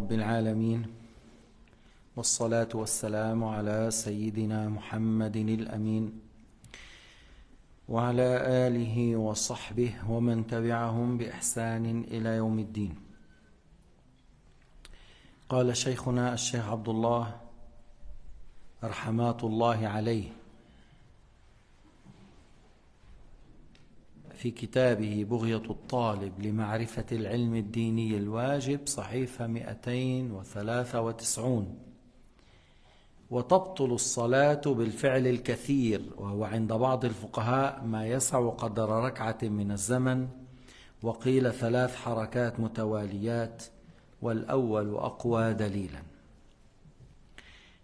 رب العالمين، والصلاة والسلام على سيدنا محمد الأمين وعلى آله وصحبه ومن تبعهم بإحسان إلى يوم الدين. قال شيخنا الشيخ عبد الله رحمات الله عليه في كتابه بغية الطالب لمعرفة العلم الديني الواجب صحيفة 293: وتبطل الصلاة بالفعل الكثير، وهو عند بعض الفقهاء ما يسع قدر ركعة من الزمن، وقيل 3 حركات متواليات، والأول أقوى دليلا.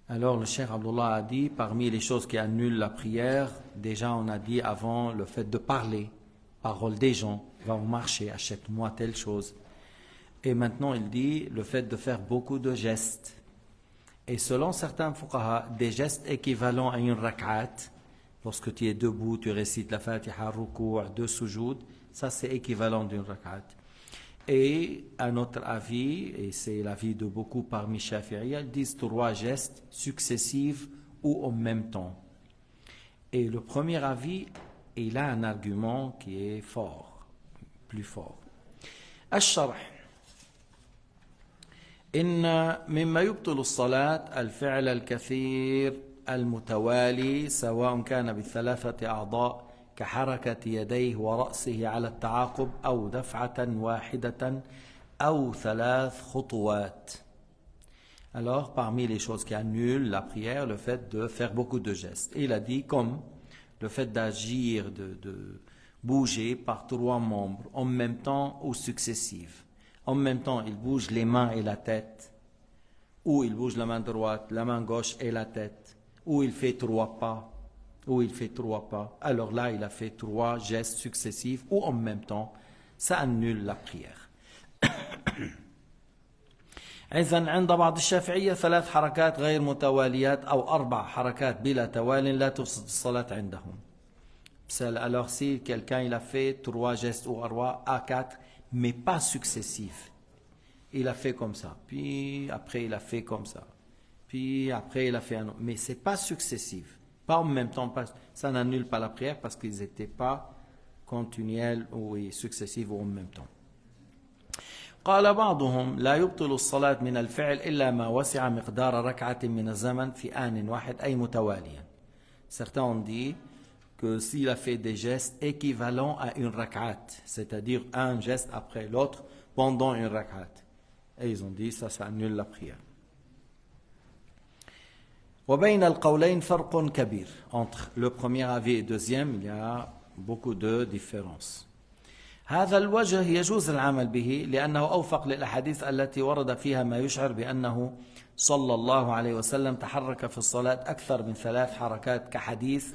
Alors le Cheikh Abdullah a dit, parmi les choses qui annulent la prière, déjà on a dit avant le fait de parler, parole des gens, va au marché, achète-moi telle chose. Et maintenant il dit le fait de faire beaucoup de gestes. Et selon certains fuqaha, des gestes équivalents à une rak'at, lorsque tu es debout, tu récites la Fatiha, ruku', 2 sujoud, ça c'est équivalent d'une rak'at. Et un autre avis, et c'est l'avis de beaucoup parmi Shafi'iyya, ils disent 3 gestes successifs ou en même temps. Et le premier avis, il a un argument qui est fort, plus fort. الشرح: إن مما يبطل الصلاة الفعل الكثير المتوالي، سواء كان ب3 أعضاء كحركة يديه ورأسه على التعاقب، أو دفعة واحدة، أو 3 خطوات. Alors, parmi les choses qui annulent la prière, le fait de faire beaucoup de gestes. Il a dit comme le fait d'agir, de bouger par 3 membres en même temps ou successifs. En même temps, il bouge les mains et la tête, ou il bouge la main droite, la main gauche et la tête, ou il fait 3 pas, ou il fait 3 pas. Alors là, il a fait 3 gestes successifs ou en même temps. Ça annule la prière. إذن عند بعض الشافعية 3 حركات غير متواليات أو 4 حركات بلا توال لا تفسد الصلاة عندهم. Alors si quelqu'un il a fait 3 gestes ou 4 à 4, mais pas successifs. Il a fait comme ça, puis après il a fait comme ça, puis après il a fait un autre. Mais ce n'est pas successif, pas en même temps. Ça n'annule pas la prière parce qu'ils n'étaient pas continuels ou successifs ou en même temps. قال بعضهم لا يبطل الصلاة من الفعل إلا ما وسع مقدار ركعة من الزمن في آن واحد أي متواليا. Certains ont dit que s'il a fait des gestes équivalents à une rak'at, c'est-à-dire un geste après l'autre pendant une rak'at, et ils ont dit ça annule la prière. وبين القولين فرق كبير. Entre le premier avis et le deuxième, il y a beaucoup de différences. هذا الوجه يجوز العمل به لأنه أوفق للأحاديث التي ورد فيها ما يشعر بأنه صلى الله عليه وسلم تحرك في الصلاة أكثر من 3 حركات، كحديث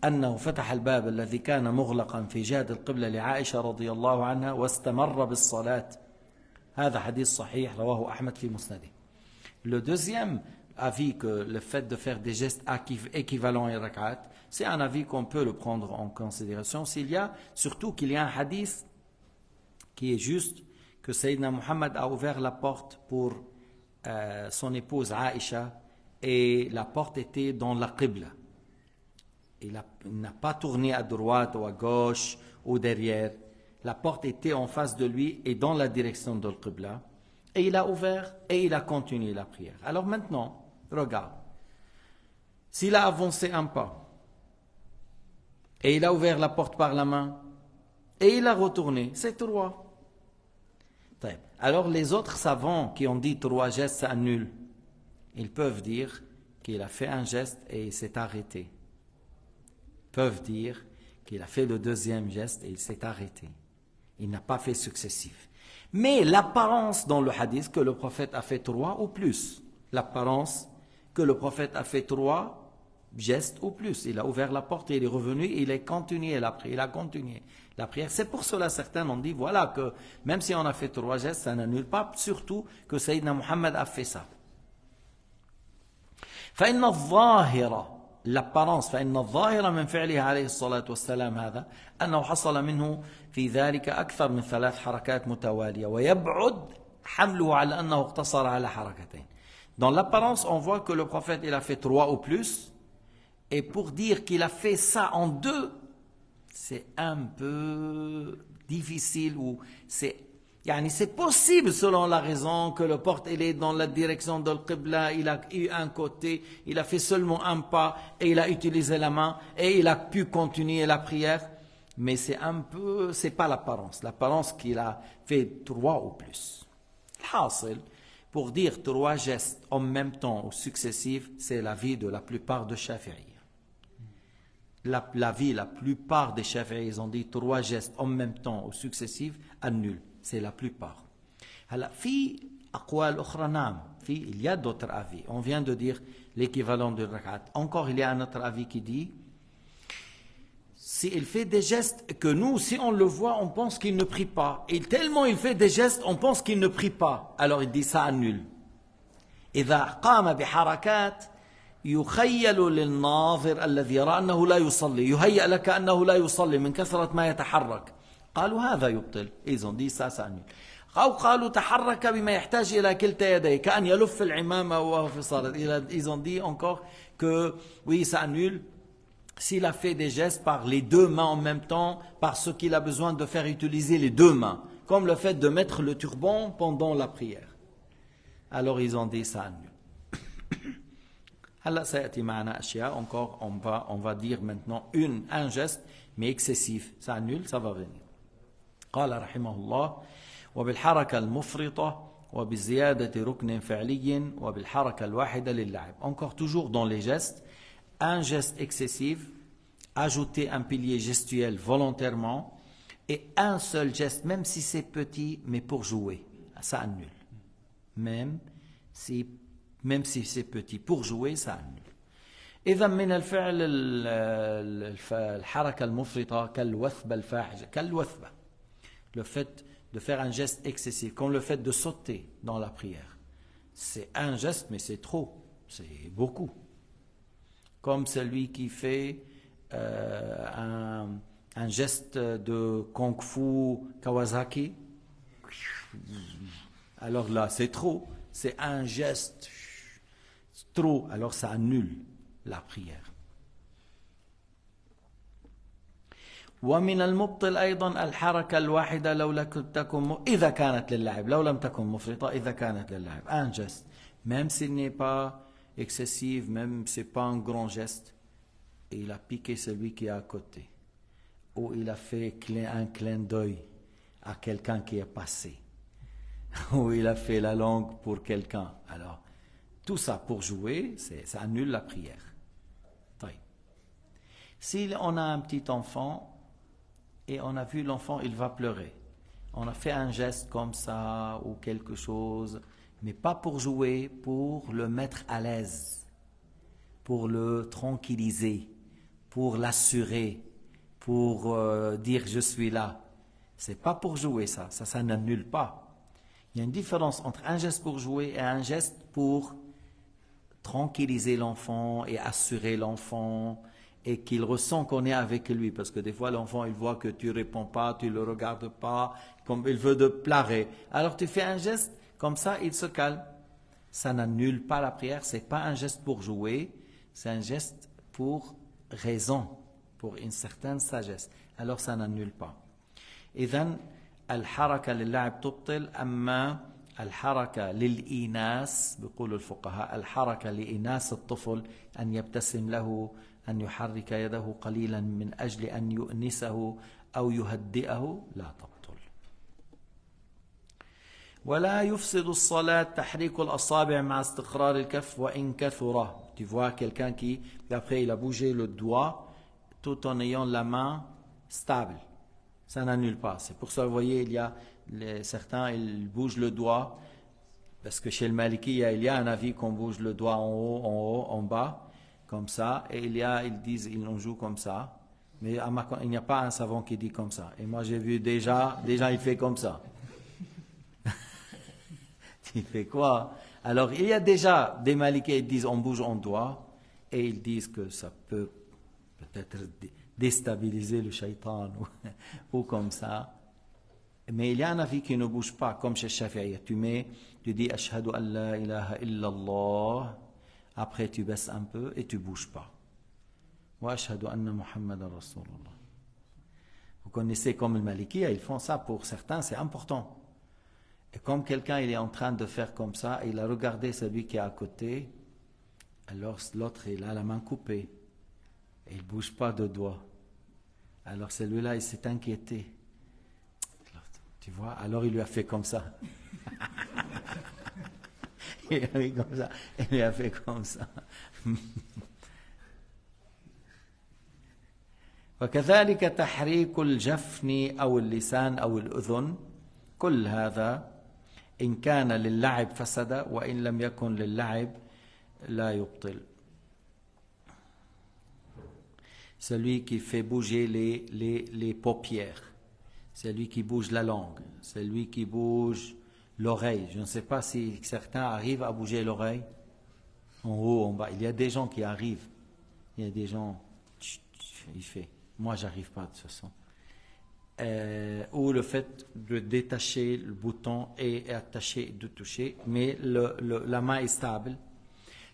أنه فتح الباب الذي كان مغلقا في جهة القبلة لعائشة رضي الله عنها واستمر بالصلاة. هذا حديث صحيح رواه أحمد في مسنده. Le deuxième avis que le fait de faire des gestes équivalents à rak'at, c'est un avis qu'on peut le prendre en considération s'il y a, surtout qu'il y a un hadith qui est juste, que Sayyidina Muhammad a ouvert la porte pour son épouse Aïcha, et la porte était dans la Qibla. Il n'a pas tourné à droite ou à gauche ou derrière. La porte était en face de lui et dans la direction de la Qibla. Et il a ouvert et il a continué la prière. Alors maintenant, regarde. S'il a avancé un pas, et il a ouvert la porte par la main, et il a retourné, c'est 3. Alors les autres savants qui ont dit 3 gestes, ça annule. Ils peuvent dire qu'il a fait un geste et il s'est arrêté. Ils peuvent dire qu'il a fait le deuxième geste et il s'est arrêté. Il n'a pas fait successif. Mais l'apparence dans le hadith que le prophète a fait 3 ou plus. L'apparence que le prophète a fait 3 gestes ou plus. Il a ouvert la porte et il est revenu et il a continué la prière. Il a continué la prière. C'est pour cela certains ont dit voilà que même si on a fait 3 gestes, ça n'annule pas, surtout que Sayyidina Muhammad a fait ça. فإن الظاهر l'apparence فإن الظاهر من فعله عليه الصلاة والسلام هذا أنه حصل منه في ذلك أكثر من 3 حركات متوالية ويبعد حمله على أنه اقتصر على حركتين. Dans l'apparence, on voit que le prophète il a fait 3 ou plus. Et pour dire qu'il a fait ça en 2, c'est un peu difficile ou c'est possible selon la raison que le porte il est dans la direction de l'Qibla, il a eu un côté, il a fait seulement un pas et il a utilisé la main et il a pu continuer la prière. Mais c'est pas l'apparence qu'il a fait 3 ou plus. L'hasil, pour dire 3 gestes en même temps ou successifs, c'est l'avis de la plupart de Shafi'i. La plupart des Shafi'i, ils ont dit 3 gestes en même temps ou successifs, annulent. C'est la plupart. Alors, il y a d'autres avis. On vient de dire l'équivalent de rakat. Encore, il y a un autre avis qui dit s'il fait des gestes que nous, si on le voit, on pense qu'il ne prie pas. Et tellement il fait des gestes, on pense qu'il ne prie pas. Alors il dit ça annule. إذا قام بحركات يخيل للناظر الذي يرى أنه لا يصلي يهيأ لك أنه لا يصلي من كثرة ما يتحرك قالوا هذا يبطل. Ils ont dit ça annule. أو قالوا تحرك بما يحتاج إلى كلتا يديه كأن يلف العمامة وهو في صلاة. Ils ont dit encore que oui, ça annule s'il a fait des gestes par les 2 mains en même temps, parce qu'il a besoin de faire utiliser les 2 mains, comme le fait de mettre le turban pendant la prière. Alors ils ont dit ça annule. Alors ça يأتي معنا أشياء encore, on va dire maintenant un geste, mais excessif. Ça annule, ça va venir. قال رحمه الله وبالحركة المفرطة وبزيادة ركن فعلي وبالحركة الواحدة للعب. Encore toujours dans les gestes, un geste excessif, ajouter un pilier gestuel volontairement et un seul geste, même si c'est petit, mais pour jouer. Ça annule. Même si c'est petit, pour jouer, ça annule. إذا من الفعل الحركة المفرطة كالوثبة الفاحشة كالوثبة. Le fait de faire un geste excessif, comme le fait de sauter dans la prière. C'est un geste, mais c'est trop, c'est beaucoup. Comme celui qui fait un geste de Kung Fu Kawasaki. Alors là, c'est trop. C'est un geste trop. Alors ça annule la prière. ومن المبطل أيضا الحركة الواحدة لو لم تكن إذا كانت للعب لو لم تكن مفرطة إذا كانت للعب. Un geste, même s'il n'est pas excessive, même si ce n'est pas un grand geste, et il a piqué celui qui est à côté, ou il a fait un clin d'œil à quelqu'un qui est passé, ou il a fait la langue pour quelqu'un. Alors, tout ça pour jouer, ça annule la prière. Si on a un petit enfant, et on a vu l'enfant, il va pleurer, on a fait un geste comme ça, ou quelque chose, mais pas pour jouer, pour le mettre à l'aise, pour le tranquilliser, pour l'assurer, pour dire je suis là. C'est pas pour jouer ça n'annule pas. Il y a une différence entre un geste pour jouer et un geste pour tranquilliser l'enfant et assurer l'enfant et qu'il ressent qu'on est avec lui. Parce que des fois l'enfant il voit que tu réponds pas, tu le regardes pas, comme il veut te pleurer. Alors tu fais un geste comme ça, il se calme. Ça n'annule pas la prière, c'est pas un geste pour jouer, c'est un geste pour raison, pour une certaine sagesse. Alors ça n'annule pas. إذن الحركة للعب تبطل أما الحركة للإيناس بيقول الفقهاء الحركة لإيناس الطفل أن يبتسم له أن يحرك يده قليلا من أجل أن يؤنسه أو يهدئه لا تبطل. ولا يفسد الصلاة تحريك الأصابع مع استقرار الكف وإن كثر. Tu vois quelqu'un qui après il a bougé le doigt tout en ayant la main stable. Ça n'annule pas. C'est pour ça, vous voyez, il y a certains, ils bougent le doigt, parce que chez le Maliki, il y a un avis qu'on bouge le doigt en haut, en bas, comme ça, et ils disent, ils en jouent comme ça, mais il n'y a pas un savant qui dit comme ça. Et moi, j'ai vu déjà il fait comme ça. Il fait quoi? Alors, il y a déjà des Malikis qui disent, on bouge en doigt, et ils disent que ça peut peut-être déstabiliser le shaitan ou comme ça. Mais il y a un avis qui ne bouge pas, comme chez Shafi'iyya. Tu dis Ashhadu an la ilaha illallah, après tu baisses un peu et tu ne bouges pas. Wa ashhadu anna Muhammadan Rasulullah. Vous connaissez comme le Malikiya, ils font ça pour certains, c'est important. Et comme quelqu'un il est en train de faire comme ça, il a regardé celui qui est à côté, alors l'autre il a la main coupée, et il ne bouge pas de doigt. Alors celui-là il s'est inquiété. Tu vois, alors il lui a fait comme ça. Il a fait comme ça. Il lui a fait comme ça. وكذلك تحريك الجفن أو اللسان أو الأذن كل هذا إن كان للعب فسد وإن لم يكن للعب لا يبطل. Celui qui fait bouger les paupières, celui qui bouge la langue, celui qui bouge l'oreille. Je ne sais pas si certains arrivent à bouger l'oreille, en haut, en bas. Il y a des gens qui arrivent, il y a des gens, il fait. Moi, j'arrive pas de toute façon. Ou le fait de détacher le bouton et attacher, de toucher, mais la main est stable.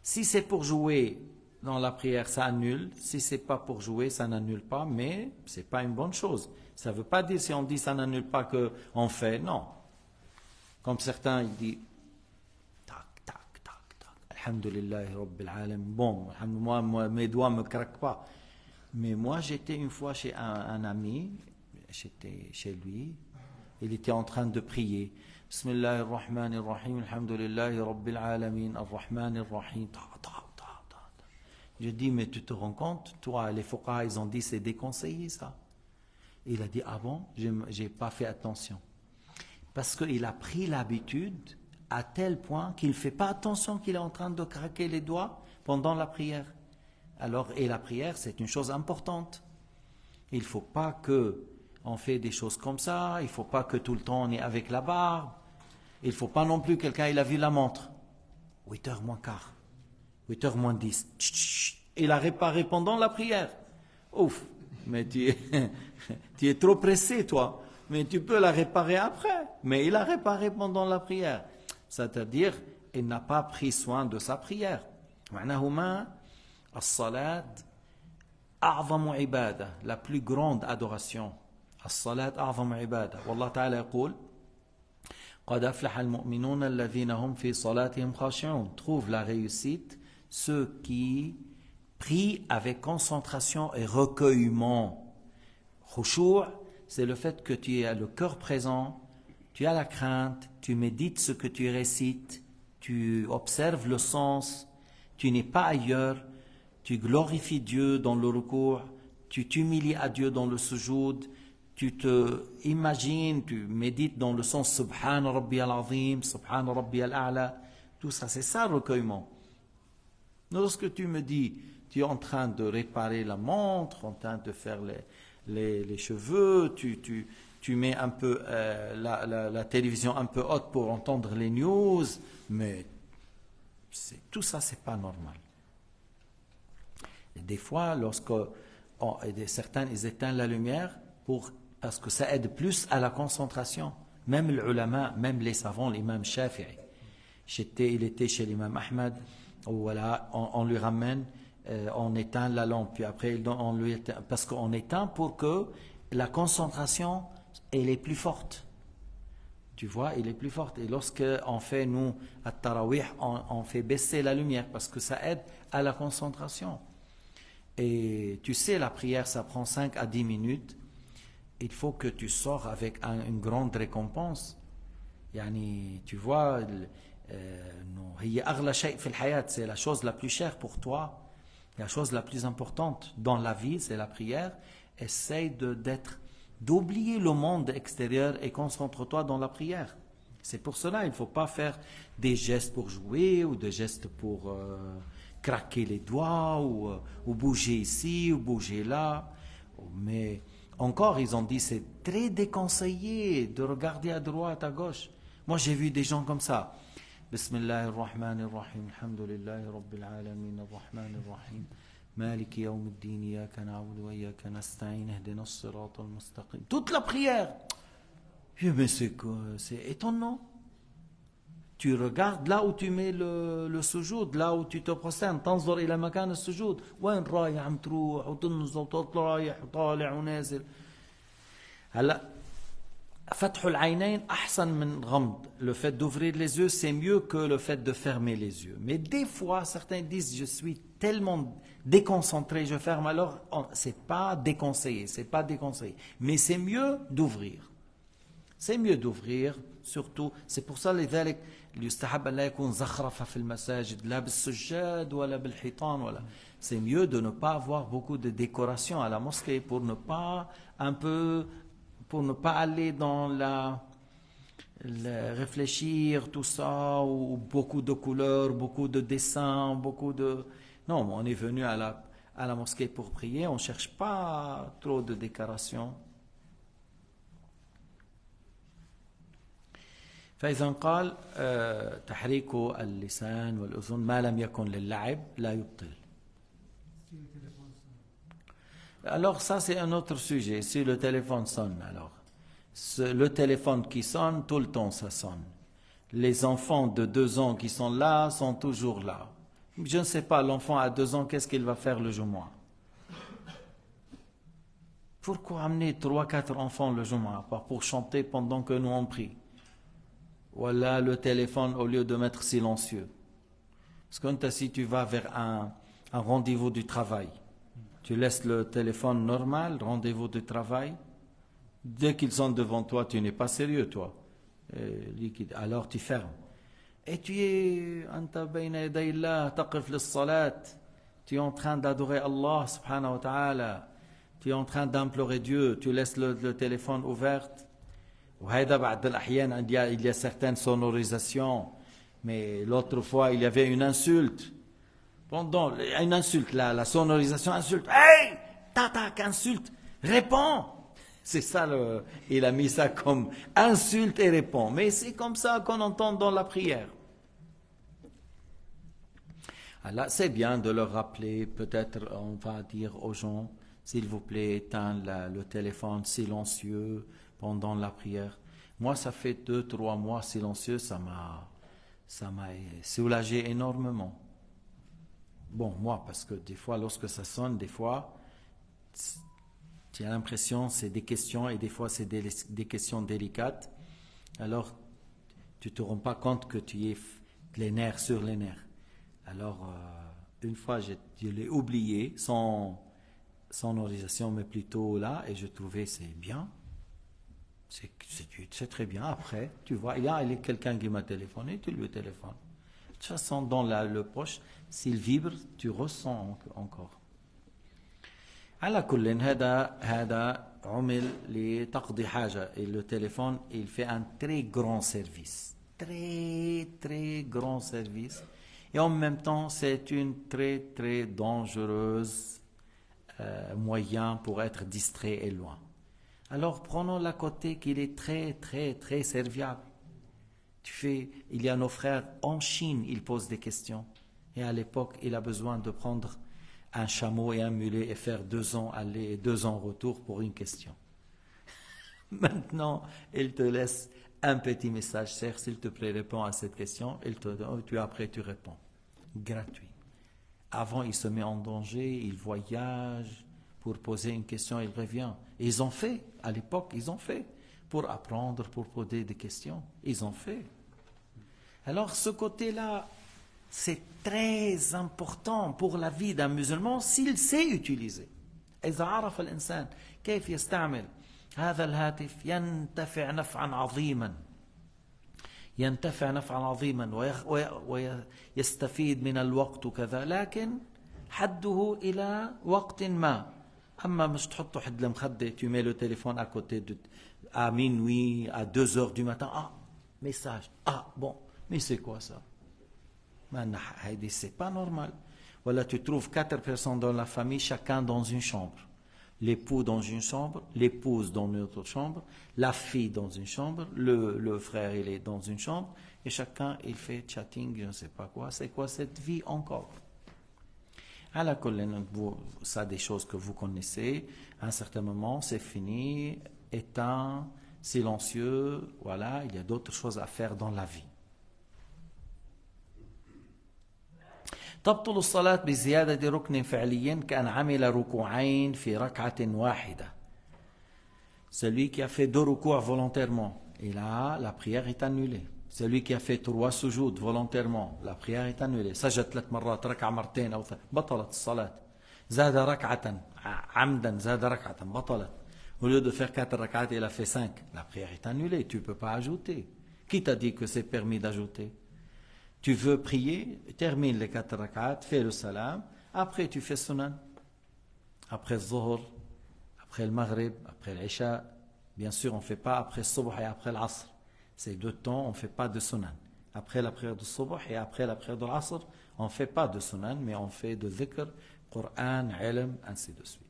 Si c'est pour jouer dans la prière, ça annule. Si c'est pas pour jouer, ça n'annule pas, mais c'est pas une bonne chose. Ça veut pas dire, si on dit ça n'annule pas qu'on fait, non. Comme certains, ils disent, tac, tac, tac, tac, alhamdulillahi rabbil alamin. Bon, moi, mes doigts me craquent pas. Mais moi, j'étais une fois chez un ami, j'étais chez lui, il était en train de prier. Bismillahirrahmanirrahim, alhamdulillahi rabbil alamin, arrahmanirrahim, ta, ta, ta, ta. Je dis, mais tu te rends compte, toi, les fuqaha, ils ont dit, c'est déconseillé ça. Il a dit, ah bon, j'ai pas fait attention. Parce qu'il a pris l'habitude à tel point qu'il ne fait pas attention qu'il est en train de craquer les doigts pendant la prière. Alors, et la prière, c'est une chose importante. Il ne faut pas qu'on fait des choses comme ça, il ne faut pas que tout le temps on est avec la barbe, il ne faut pas non plus quelqu'un, il a vu la montre, 8h moins quart, 8h moins 10, il a réparé pendant la prière. Ouf, mais tu es trop pressé toi, mais tu peux la réparer après, mais il a réparé pendant la prière. C'est-à-dire, il n'a pas pris soin de sa prière. الصلاة أعظم عبادة, la plus grande adoration. الصلاة أعظم عبادة. والله تعالى يقول قد أفلح المؤمنون الذين هم في صلاتهم خاشعون. Trouve la réussite ceux qui prient avec concentration et recueillement. Khushu', c'est le fait que tu as le cœur présent, tu as la crainte, tu médites ce que tu récites, tu observes le sens, tu n'es pas ailleurs. Tu glorifies Dieu dans le recours, tu t'humilies à Dieu dans le sujoud, tu te imagines, tu médites dans le sens Subhan Rabbi al-Azim, Subhan Rabbi al-A'la, tout ça, c'est ça le recueillement. Lorsque tu me dis, tu es en train de réparer la montre, en train de faire les cheveux, tu mets un peu la télévision un peu haute pour entendre les news, mais tout ça, c'est pas normal. Et des fois, lorsque certains ils éteignent la lumière parce que ça aide plus à la concentration. Même les ulama, même les savants, l'imam Shafi'i. Il était chez l'imam Ahmad, voilà, on lui ramène, on éteint la lampe, puis après on lui éteint, parce qu'on éteint pour que la concentration elle est plus forte. Tu vois, il est plus forte. Et lorsque on fait, nous, à Tarawih, on fait baisser la lumière parce que ça aide à la concentration. Et tu sais, la prière, ça prend 5 à 10 minutes. Il faut que tu sors avec une grande récompense. Yani, tu vois, c'est la chose la plus chère pour toi. La chose la plus importante dans la vie, c'est la prière. Essaye d'oublier le monde extérieur et concentre-toi dans la prière. C'est pour cela, il ne faut pas faire des gestes pour jouer ou des gestes pour craquer les doigts ou bouger ici ou bouger là. Mais encore, ils ont dit c'est très déconseillé de regarder à droite, à gauche. Moi, j'ai vu des gens comme ça. Bismillahirrahmanirrahim, alhamdulillahi rabbil alamin, arrahmanirrahim. مالك يوم الدين إياك نعبد وإياك نستعين اهدنا الصراط المستقيم. Toute la prière. Mais c'est étonnant. Tu regardes là où tu mets le sujoud, là où tu te prosternes. تنظر إلى مكان السجود. وين رايح عم تروح وتنزل وتطلع رايح وطالع ونازل. هلا فتح العينين أحسن من غمض. Le fait d'ouvrir les yeux, c'est mieux que le fait de fermer les yeux. Mais des fois, certains disent, je suis tellement déconcentré, je ferme. Alors, c'est pas déconseillé, mais c'est mieux d'ouvrir. C'est mieux d'ouvrir, surtout. C'est pour ça لذلك يستحب أن لا يكون زخرفة في المساجد لا بالسجاد ولا بالحيطان ولا. C'est mieux de ne pas avoir beaucoup de décoration à la mosquée pour ne pas aller dans réfléchir tout ça, ou beaucoup de couleurs, beaucoup de dessins, Non, on est venu à la mosquée pour prier, on ne cherche pas trop de décoration. فإذا قال تحريك اللسان والأذن ما لم يكن للعب لا يبطل. Alors ça c'est un autre sujet. Si le téléphone sonne, alors le téléphone qui sonne, tout le temps ça sonne. Les enfants de 2 ans qui sont là sont toujours là. Je ne sais pas, l'enfant à 2 ans, qu'est-ce qu'il va faire le Jumu'ah? Pourquoi amener 3-4 enfants le Jumu'ah? Pour chanter pendant que nous on prie. Voilà le téléphone au lieu de mettre silencieux. Parce que si tu vas vers un rendez-vous du travail, tu laisses le téléphone normal, rendez-vous du travail. Dès qu'ils sont devant toi, tu n'es pas sérieux, toi. Alors tu fermes. Et tu es en train d'adorer Allah subhanahu wa ta'ala. Tu es en train d'implorer Dieu. Tu laisses le téléphone ouvert. Il y a certaines sonorisations. Mais l'autre fois, il y avait une insulte. Pendant une insulte, la sonorisation insulte. Hey! Tac, insulte. Réponds! C'est ça, il a mis ça comme insulte et répond. Mais c'est comme ça qu'on entend dans la prière. Alors, c'est bien de leur rappeler, peut-être on va dire aux gens, s'il vous plaît, éteins le téléphone silencieux pendant la prière. Moi, ça fait 2-3 mois silencieux, ça m'a soulagé énormément. Bon, moi, parce que des fois, lorsque ça sonne, des fois, tu as l'impression c'est des questions, et des fois c'est des questions délicates. Alors, tu ne te rends pas compte que tu es les nerfs sur les nerfs. Alors, une fois, je l'ai oublié, sans sonorisation, mais plutôt là, et je trouvais c'est bien. C'est très bien. Après, tu vois, il y a quelqu'un qui m'a téléphoné, tu lui téléphones. De toute façon, dans le poche, s'il vibre, tu ressens encore. على كل هذا عمل لتقضي حاجة. Et le téléphone, il fait un très grand service. Très grand service. Et en même temps, c'est une très dangereuse moyen pour être distrait et loin. Alors, prenons la côté qu'il est très serviable. Il y a nos frères en Chine, ils posent des questions. Et à l'époque, il a besoin de prendre un chameau et un mulet et faire 2 ans aller et 2 ans retour pour une question. Maintenant, il te laisse un petit message, Cheikh, s'il te plaît, réponds à cette question. Après, tu réponds. Gratuit. Avant, il se met en danger, il voyage pour poser une question, il revient. Et ils ont fait, à l'époque, pour apprendre, pour poser des questions. Ils ont fait. Alors, ce côté-là, c'est très important pour la vie d'un musulman s'il sait utiliser. إذا عرف الإنسان كيف يستعمل هذا الهاتف ينتفع نفعا عظيما ويستفيد من الوقت وكذا، لكن حده إلى وقت ما. أما مش تحطه حد المخدة، tu mets le téléphone à côté à minuit, à 2h du matin, message, bon, mais c'est quoi ça? C'est pas normal. Voilà, tu trouves 4 personnes dans la famille, chacun dans une chambre. L'époux dans une chambre, l'épouse dans une autre chambre, la fille dans une chambre, le frère il est dans une chambre, et chacun il fait chatting, je ne sais pas quoi. C'est quoi cette vie encore? À la colonne, ça des choses que vous connaissez. À un certain moment, c'est fini, éteint. silencieux, voilà, il y a d'autres choses à faire dans la vie. تبطل الصلاة بزيادة ركن فعلي كأن عمل ركوعين في ركعة واحدة. Celui qui a fait 2 ruku's volontairement, et là, la prière est annulée. Celui qui a fait 3 sujoud volontairement, la prière est annulée. سجد 3 مرات, ركع مرتين أو بطلت الصلاة. زاد ركعة عمدا, زاد ركعة, بطلت. Au lieu de faire 4 rak'at, il a fait 5. La prière est annulée, tu ne peux pas ajouter. Qui t'a dit que c'est permis d'ajouter? Tu veux prier, termine les 4 rak'at, fais le salam, après tu fais sunan. Après le zuhr, après le maghrib, après l'isha. Bien sûr, on ne fait pas après le subh et après l'asr. Ces 2 temps, on ne fait pas de sunan. Après la prière du subh et après la prière de l'asr, on ne fait pas de sunan, mais on fait de dhikr, Qur'an, ilm, ainsi de suite.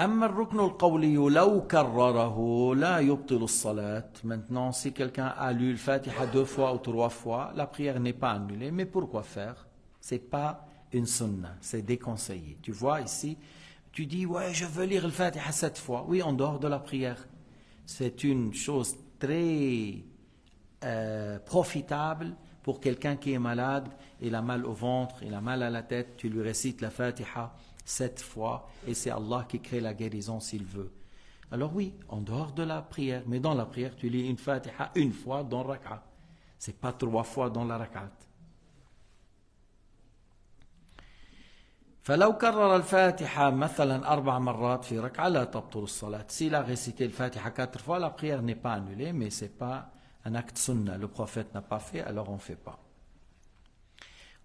أما الركن القولي لو كرره لا يبطل الصلاة. Maintenant, si quelqu'un a lu le Fatiha 2 fois ou 3 fois, la prière n'est pas annulée. Mais pourquoi faire? C'est pas une sunna, c'est déconseillé. Tu vois ici, tu dis, ouais, je veux lire le Fatiha 7 fois. Oui, en dehors de la prière. C'est une chose très profitable pour quelqu'un qui est malade, il a mal au ventre, il a mal à la tête, tu lui récites la Fatiha 7 fois, et c'est Allah qui crée la guérison s'il veut. Alors oui, en dehors de la prière, mais dans la prière, tu lis une Fatiha 1 fois dans la rak'a. C'est pas 3 fois dans la rak'at. فلو كرر الفاتحة مثلا 4 مرات في ركعة لا تبطل الصلاة. S'il a récité le Fatiha 4 fois, la prière n'est pas annulée, mais c'est pas un acte sunna. Le prophète n'a pas fait, alors on ne fait pas.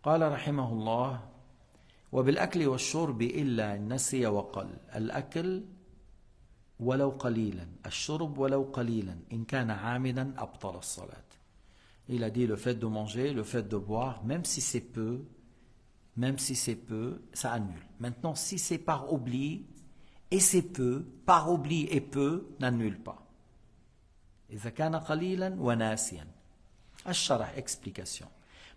قال رحمه الله وبالأكل والشرب إلا نسي وقل. الأكل ولو قليلا, الشرب ولو قليلا, إن كان عامدا أبطل الصلاة. Il a dit le fait de manger, le fait de boire, même si c'est peu, ça annule. Maintenant, si c'est par oubli, et c'est peu, par oubli et peu, n'annule pas. إذا كان قليلا وناسيا. الشرح, explication.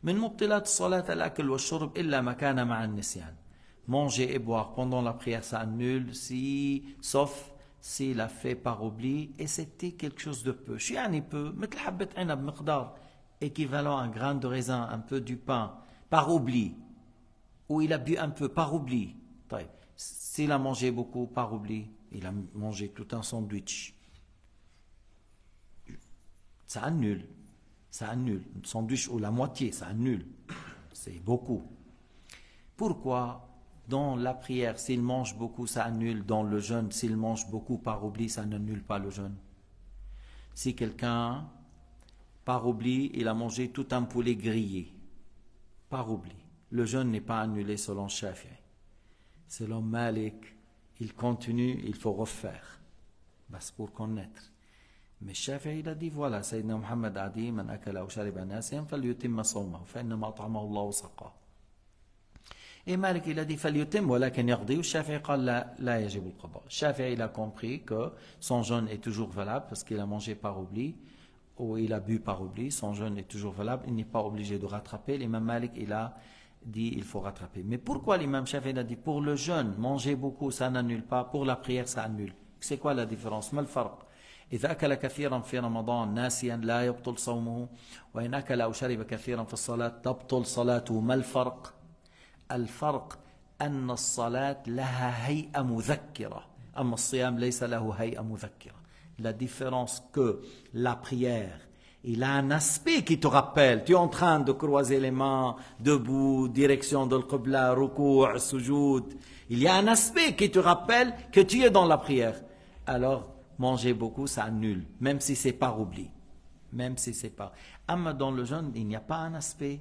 من مبطلات الصلاة الأكل والشرب إلا ما كان مع النسيان. Manger et boire pendant la prière, ça annule, sauf s'il a fait par oubli, et c'était quelque chose de peu. شو يعني peu? مثل حبة عنب مقدار équivalent à un grain de raisin, un peu du pain, par oubli. Ou il a bu un peu, par oubli. S'il a mangé beaucoup, par oubli, il a mangé tout un sandwich. Ça annule. Ça annule. Un sandwich ou la moitié, ça annule. C'est beaucoup. Pourquoi dans la prière, s'il mange beaucoup, ça annule? Dans le jeûne, s'il mange beaucoup par oubli, ça n'annule pas le jeûne. Si quelqu'un, par oubli, il a mangé tout un poulet grillé, par oubli, le jeûne n'est pas annulé selon Shafi'i. Selon Malik, il continue, il faut refaire. C'est pour connaître. Mais Shafi'i il a dit voilà, Sayyidina Muhammad a dit man akala ou shariba nasiyan falyutimma sawmahu fa innama at'amahu Allah wa saqahu. Et Malik il a dit falyutim walakin yaqdi, ou Shafi'i قال la yajib al-qada. Shafi'i il a compris que son jeûne est toujours valable parce qu'il a mangé par oubli ou il a bu par oubli, son jeûne est toujours valable, il n'est pas obligé de rattraper. L'imam Malik il a dit il faut rattraper. Mais pourquoi l'imam Shafi'i a dit pour le jeûne, manger beaucoup ça n'annule pas, pour la prière ça annule? C'est quoi la différence? ما الفرق؟ إذا أكل كثيرا في رمضان ناسيا لا يبطل صومه وإن أكل أو شرب كثيرا في الصلاة تبطل صلاته. ما الفرق؟ الفرق أن الصلاة لها هيئة مذكرة أما الصيام ليس له هيئة مذكرة. La différence que la prière il a un aspect qui te rappelle, tu es en train de croiser les mains, debout, direction de l'Qibla, ruku', sujoud. Il y a un aspect qui te rappelle que tu es dans la prière. Alors, manger beaucoup, ça annule, même si c'est par oubli. Même si c'est pas. Mais dans le jeûne, il n'y a pas un aspect.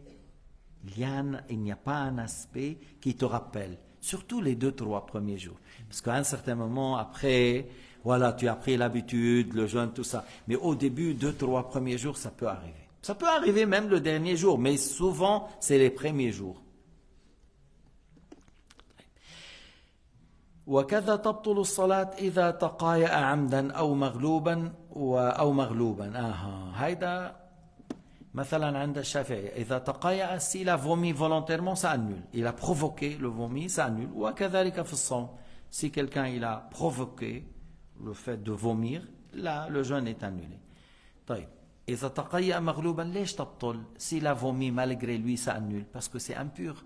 Il n'y a pas un aspect qui te rappelle. Surtout les 2-3 premiers jours. Parce qu'à un certain moment, après, voilà, tu as pris l'habitude, le jeûne, tout ça. Mais au début, 2-3 premiers jours, ça peut arriver. Ça peut arriver même le dernier jour, mais souvent, c'est les premiers jours. وكذا تبطل الصلاة إذا تقايأ عمدا أو مغلوبا هيدا مثلا عند الشافعي إذا تقايأ s'il a vomi volontairement ça annule. Il a provoqué le vomi ça annule. وكذلك في الصوم si quelqu'un il a provoqué le fait de vomir, là, le jeûne est annulé. طيب. إذا تقيأ مغلوبا ليش تبطل؟ S'il a vomi malgré lui, ça annule, parce que c'est impur.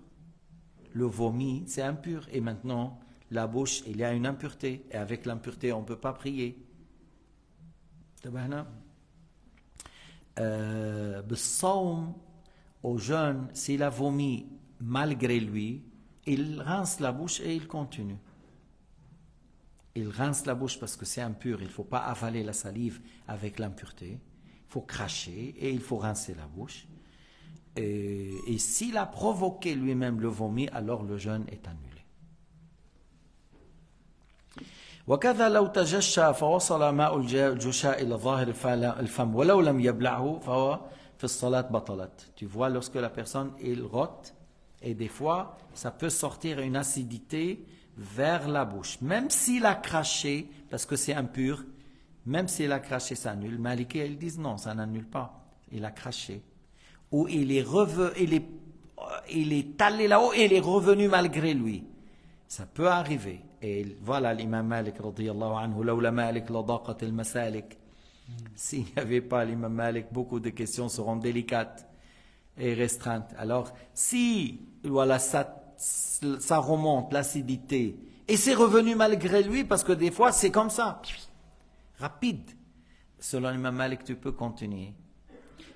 Le vomi, c'est impur. Et maintenant, la bouche, il y a une impureté. Et avec l'impureté, on ne peut pas prier. بالصوم, au jeûne, s'il a vomi malgré lui, il rince la bouche et il continue. Il rince la bouche parce que c'est impur. Il ne faut pas avaler la salive avec l'impureté. Il faut cracher et il faut rincer la bouche. Et s'il a provoqué lui-même le vomi, alors le jeûne est annulé. وكذا لو تجشى فوصل ماء الجشاء إلى ظاهر الفم ولو لم يبلعه فهو في الصلاة بطلت. Tu vois, lorsque la personne il rote, et des fois ça peut sortir une acidité vers la bouche, même s'il a craché, parce que c'est impur, même s'il a craché, ça annule. Maliki, ils disent non, ça n'annule pas. Il a craché. Ou il est allé là-haut et il est revenu malgré lui. Ça peut arriver. Et voilà l'imam Malik, radiyallahu anhu, lawla Malik la daqat al-masalik. S'il n'y avait pas l'imam Malik, beaucoup de questions seront délicates et restreintes. Alors, si voilà, ça remonte, l'acidité, et c'est revenu malgré lui, parce que des fois, c'est comme ça, rapide. Selon l'imam Malik, tu peux continuer.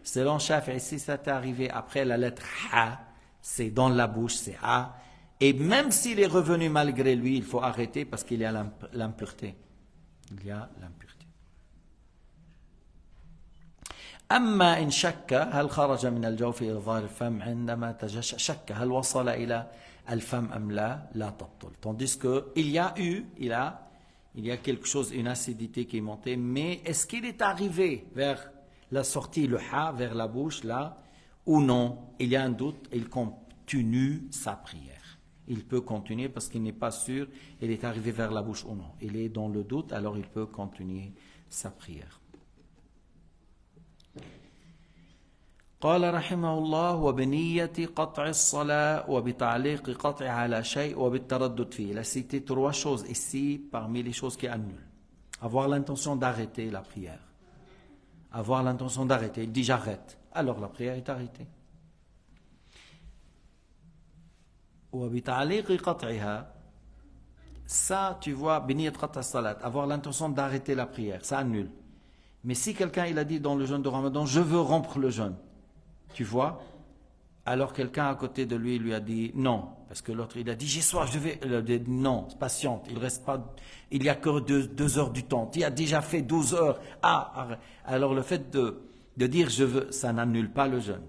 Selon Shafi'i, si ça t'est arrivé après la lettre Ha, c'est dans la bouche, c'est Ha. Et même s'il est revenu malgré lui, il faut arrêter parce qu'il y a l'impureté. Il y a l'impureté. أما إن شك هل خرج من الجوف إلى ظاهر الفم عندما تجشأ شك هل وصل إلى الفم أم لا لا تبطل. Tandis que il y a quelque chose, une acidité qui est montée, mais est-ce qu'il est arrivé vers la sortie, le ha, vers la bouche là, ou non? Il y a un doute, il continue sa prière. Il peut continuer parce qu'il n'est pas sûr, il est arrivé vers la bouche ou non. Il est dans le doute, alors il peut continuer sa prière. قال رحمه الله وبنية قطع الصلاة وبتعليق قطع على شيء وبالتردد فيه. Il a cité trois choses ici parmi les choses qui annulent. Avoir l'intention d'arrêter la prière. Avoir l'intention d'arrêter. Il dit j'arrête. Alors la prière est arrêtée. وبتعليق قطعها. Ça, tu vois, بنية قطع الصلاة. Avoir l'intention d'arrêter la prière, ça annule. Mais si quelqu'un il a dit dans le jeûne de Ramadan, je veux rompre le jeûne. Tu vois? Alors quelqu'un à côté de lui lui a dit non, parce que l'autre il a dit j'ai soif, je vais. Il a dit non, patiente, il reste pas, il n'y a que 2 heures du temps. Tu as déjà fait 12 heures. Alors le fait de dire je veux, ça n'annule pas le jeûne.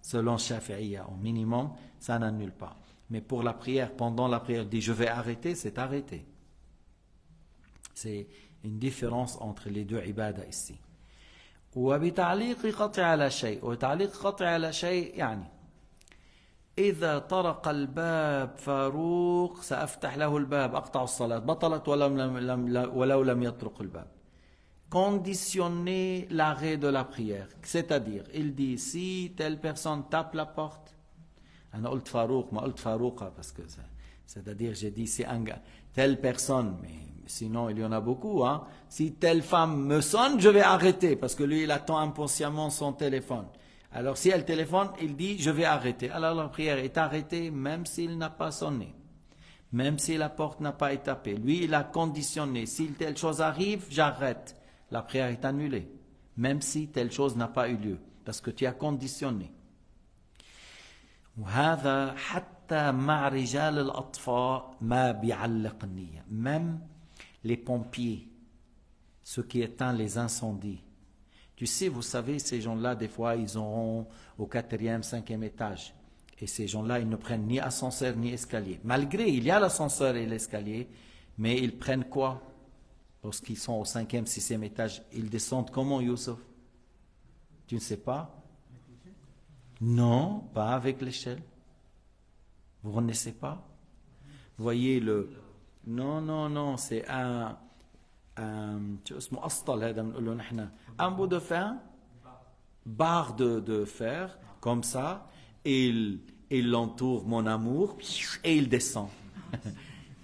Selon Shafi'iyya, au minimum, ça n'annule pas. Mais pour la prière, pendant la prière, il dit je vais arrêter, c'est arrêté. C'est une différence entre les deux ibadah ici. وبتعليق قطع على شيء وتعليق قطع على شيء يعني إذا طرق الباب فاروق سأفتح له الباب أقطع الصلاة بطلت ولو لم يطرق الباب. Conditionner l'arrêt de la prière, c'est-à-dire il dit si telle personne tape la porte, أنا قلت فاروق ما قلت فاروقة parce que c'est-à-dire j'ai dit c'est un gars, telle personne, mais sinon il y en a beaucoup, hein. Si telle femme me sonne, je vais arrêter, parce que lui il attend impatiemment son téléphone. Alors si elle téléphone, il dit je vais arrêter. Alors la prière est arrêtée même s'il n'a pas sonné, même si la porte n'a pas été tapée. Lui il a conditionné, si telle chose arrive, j'arrête. La prière est annulée, même si telle chose n'a pas eu lieu, parce que tu as conditionné. وهذا حتى مع رجال الأطفاء ما بيعلق النية. Même les pompiers, ceux qui éteignent les incendies. Tu sais, vous savez, ces gens-là, des fois, ils auront au 4e, 5e étage. Et ces gens-là, ils ne prennent ni ascenseur ni escalier. Malgré, il y a l'ascenseur et l'escalier, mais ils prennent quoi? Lorsqu'ils sont au 5e, 6e étage, ils descendent comment, Youssef? Tu ne sais pas? Non, pas avec l'échelle. Vous ne connaissez pas? Vous voyez le... Non, c'est un bout de fer, barre de fer, comme ça, et il entoure mon amour, et il descend.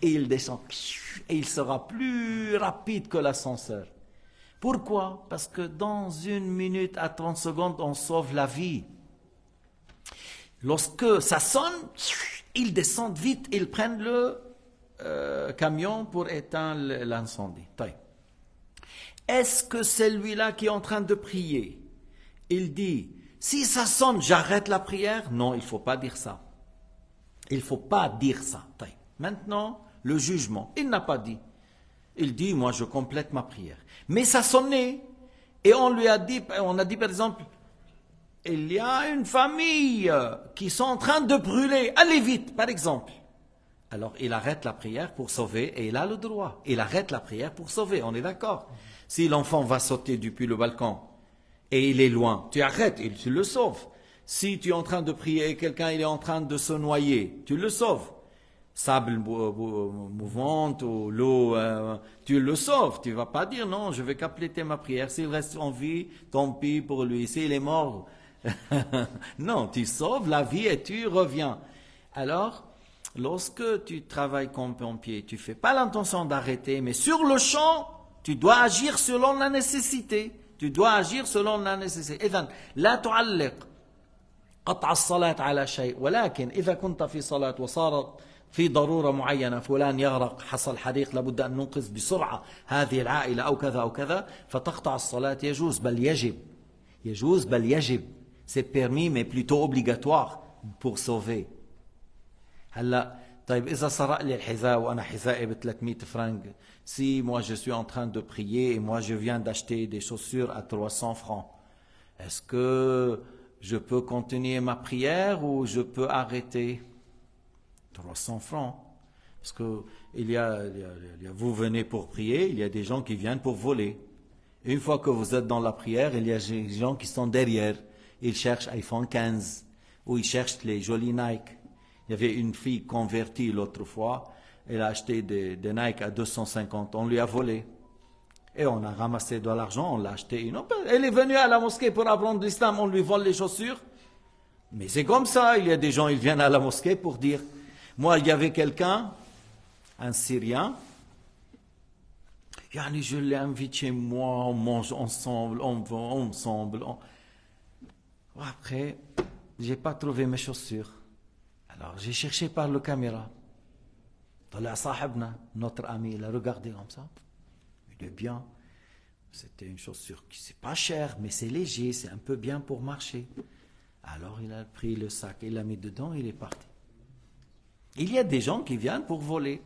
et il descend, et il sera plus rapide que l'ascenseur. Pourquoi? Parce que dans 1 minute à 30 secondes, on sauve la vie. Lorsque ça sonne, ils descendent vite, ils prennent le camion pour éteindre l'incendie. Est-ce que celui-là qui est en train de prier, il dit, si ça sonne, j'arrête la prière? Non, il ne faut pas dire ça. Il ne faut pas dire ça. Maintenant, le jugement, il n'a pas dit. Il dit, moi je complète ma prière. Mais ça sonnait, et on a dit par exemple, il y a une famille qui sont en train de brûler, allez vite, par exemple. Alors il arrête la prière pour sauver, et il a le droit. Il arrête la prière pour sauver, on est d'accord. Si l'enfant va sauter depuis le balcon, et il est loin, tu arrêtes, et tu le sauves. Si tu es en train de prier et quelqu'un il est en train de se noyer, tu le sauves. Sable mouvante ou l'eau, tu le sauves. Tu ne vas pas dire non, je vais compléter ma prière. S'il reste en vie, tant pis pour lui. S'il est mort, non, tu sauves la vie et tu reviens. Alors, lorsque tu travailles comme pompier, tu ne fais pas l'intention d'arrêter, mais sur le champ, tu dois agir selon la nécessité. Tu dois agir selon la nécessité. إذن لا تعلق قطع الصلاة على شيء، ولكن إذا كنت في صلاة وصارت في ضرورة معينة، فلان يغرق، حصل حريق، لابد أن ننقذ بسرعة هذه العائلة أو كذا أو كذا، فتقطع الصلاة. يجوز بل يجب. يجوز بل يجب. C'est permis mais plutôt obligatoire pour sauver. هلا طيب إذا سرق لي الحذاء وأنا حذائي ب 300 francs, si moi je suis en train de prier et moi je viens d'acheter des chaussures à 300 francs, est-ce que je peux continuer ma prière ou je peux arrêter? 300 francs. Parce que vous venez pour prier, il y a des gens qui viennent pour voler. Une fois que vous êtes dans la prière, il y a des gens qui sont derrière. Ils cherchent iPhone 15 ou ils cherchent les jolis Nike. Il y avait une fille convertie l'autre fois, elle a acheté des Nike à 250, on lui a volé. Et on a ramassé de l'argent, on l'a acheté. Elle est venue à la mosquée pour apprendre l'islam, on lui vole les chaussures. Mais c'est comme ça, il y a des gens, ils viennent à la mosquée pour dire... Moi, il y avait quelqu'un, un Syrien, je l'ai invité chez moi, on mange ensemble, on va ensemble. Après, je n'ai pas trouvé mes chaussures. Alors, j'ai cherché par le caméra. Notre ami, il a regardé comme ça. Il est bien. C'était une chaussure qui c'est pas cher, mais c'est léger, c'est un peu bien pour marcher. Alors, il a pris le sac, il l'a mis dedans, il est parti. Il y a des gens qui viennent pour voler.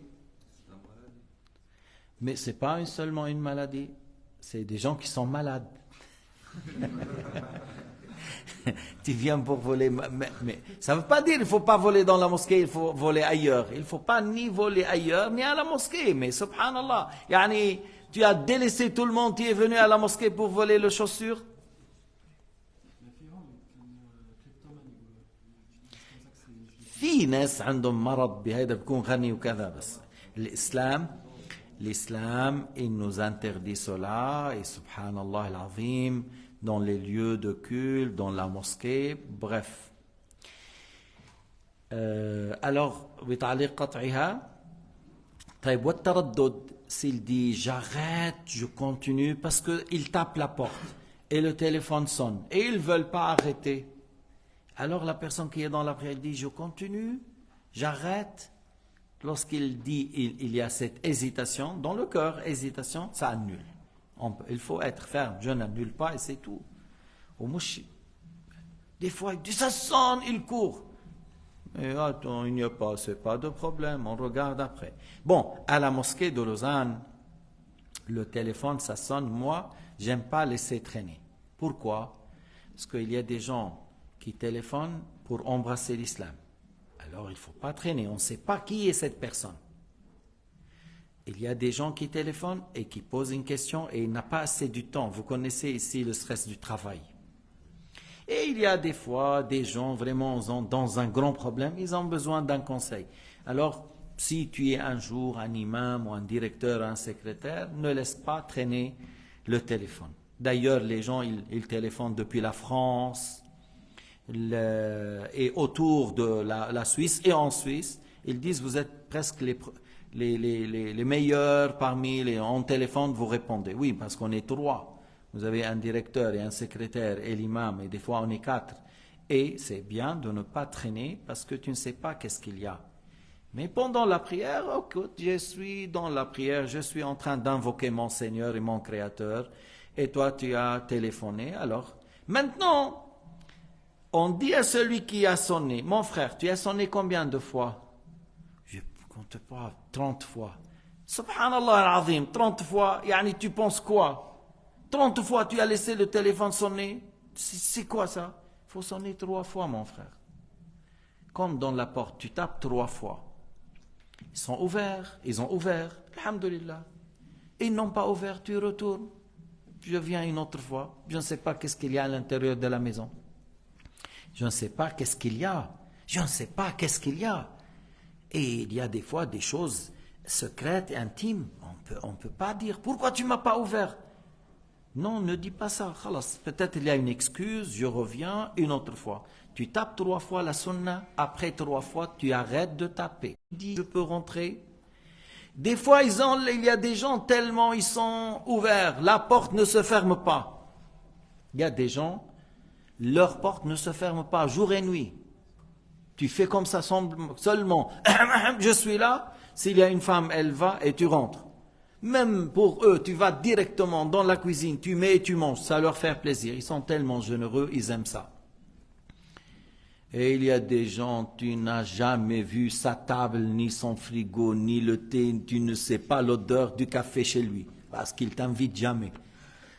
Mais ce n'est pas seulement une maladie. C'est des gens qui sont malades. Tu viens pour voler. Mais ça ne veut pas dire qu'il ne faut pas voler dans la mosquée, il faut voler ailleurs. Il ne faut pas ni voler ailleurs, ni à la mosquée. Mais subhanallah, tu as délaissé tout le monde, tu es venu à la mosquée pour voler les chaussures. في ناس عندهم مرض بهذا بيكون غني وكذا بس l'islam il nous interdit cela et subhanallah al-azim dans les lieux de culte, dans la mosquée, bref. Alors بتعليق قطعها طيب والتردد s'il dit j'arrête, je continue parce qu'il tape la porte et le téléphone sonne et ils ne veulent pas arrêter. Alors la personne qui est dans la prière dit, je continue, j'arrête. Lorsqu'il dit, il y a cette hésitation, dans le cœur, hésitation, ça annule. Il faut être ferme, je n'annule pas et c'est tout. Des fois, il dit, ça sonne, il court. Mais attends, il n'y a pas, c'est pas de problème, on regarde après. Bon, à la mosquée de Lausanne, le téléphone, ça sonne, moi, j'aime pas laisser traîner. Pourquoi? Parce qu'il y a des gens qui téléphone pour embrasser l'islam. Alors il ne faut pas traîner, on ne sait pas qui est cette personne. Il y a des gens qui téléphonent et qui posent une question et il n'a pas assez du temps. Vous connaissez ici le stress du travail. Et il y a des fois des gens vraiment dans un grand problème, ils ont besoin d'un conseil. Alors, si tu es un jour un imam ou un directeur, un secrétaire, ne laisse pas traîner le téléphone. D'ailleurs, les gens, ils téléphonent depuis la France, et autour de la Suisse et en Suisse, ils disent vous êtes presque les meilleurs parmi les en téléphone, vous répondez. Oui, parce qu'on est 3. Vous avez un directeur et un secrétaire et l'imam, et des fois on est 4. Et c'est bien de ne pas traîner parce que tu ne sais pas qu'est-ce qu'il y a. Mais pendant la prière, écoute, je suis dans la prière, je suis en train d'invoquer mon Seigneur et mon Créateur, et toi tu as téléphoné. Alors, maintenant, on dit à celui qui a sonné, mon frère, tu as sonné combien de fois? Je ne compte pas, 30 fois. Subhanallah al-Azim, 30 fois, yani tu penses quoi? 30 fois tu as laissé le téléphone sonner? C'est quoi ça? Il faut sonner 3 fois, mon frère. Comme dans la porte, tu tapes 3 fois. Ils sont ouverts, ils ont ouvert, alhamdulillah. Ils n'ont pas ouvert, tu retournes. Je viens une autre fois. Je ne sais pas qu'est-ce qu'il y a à l'intérieur de la maison. Je ne sais pas qu'est-ce qu'il y a. Je ne sais pas qu'est-ce qu'il y a. Et il y a des fois des choses secrètes et intimes. On ne peut pas dire, pourquoi tu ne m'as pas ouvert? Non, ne dis pas ça. Peut-être il y a une excuse, je reviens une autre fois. Tu tapes 3 fois la sunna, après 3 fois, tu arrêtes de taper. Dis, je peux rentrer. Des fois, il y a des gens tellement ils sont ouverts, la porte ne se ferme pas. Il y a des gens, leur porte ne se ferme pas, jour et nuit. Tu fais comme ça seulement, je suis là, s'il y a une femme, elle va et tu rentres. Même pour eux, tu vas directement dans la cuisine, tu mets et tu manges, ça leur fait plaisir. Ils sont tellement généreux, ils aiment ça. Et il y a des gens, tu n'as jamais vu sa table, ni son frigo, ni le thé, tu ne sais pas l'odeur du café chez lui, parce qu'il t'invite jamais.